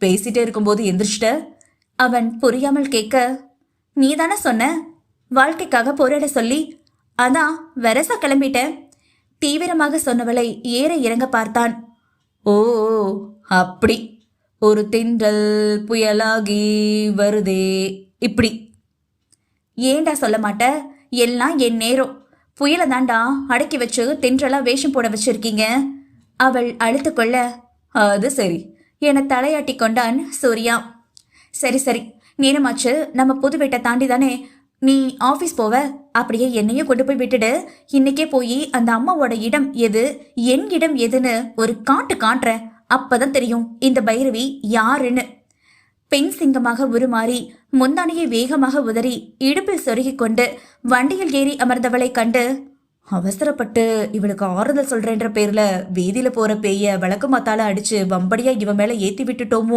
பேசிட்டே இருக்கும்போது எந்திரிச்சிட்ட? அவன் புரியாமல் கேட்க, நீ தானே சொன்ன வாழ்க்கைக்காக போராட சொல்லி, அதான் வெரசா கிளம்பிட்டேன். தீவிரமாக சொன்னவளை ஏற இறங்க பார்த்தான். ஓ, அப்படி. ஒரு திண்டல் புயலாகி வருதே, இப்படி. ஏண்டா சொல்ல மாட்ட? எல்லாம் என் நேரம். புயல தாண்டா அடக்கி வச்சு தென்றலா வேஷம் போட வச்சிருக்கீங்க. அவள் அழுத்து கொள்ள, அது சரி என தலையாட்டி கொண்டான் சூர்யா. சரி சரி, நேரமாச்சு. நம்ம புது வீட்டை தாண்டி தானே நீ ஆபீஸ் போவ. அப்படியே என்னையும் கொண்டு போய் விட்டுடு. இன்னைக்கே போய் அந்த அம்மாவோட இடம் எது, என் இடம் எதுன்னு ஒரு காட்டுற. அப்பதான் தெரியும் இந்த பைரவி யாருன்னு. பெண் சிங்கமாக உருமாறி முந்தானையை வேகமாக உதறி இடுப்பில் சொருகிக் கொண்டு வண்டியில் ஏறி அமர்ந்தவளை கண்டு, அவசரப்பட்டு இவளுக்கு ஆறுதல் சொல்றேன்ற பேர்ல வீதியில போற பேய விளக்கு மாத்தால அடிச்சு வம்படியா இவன் மேல ஏத்தி விட்டுட்டோமோ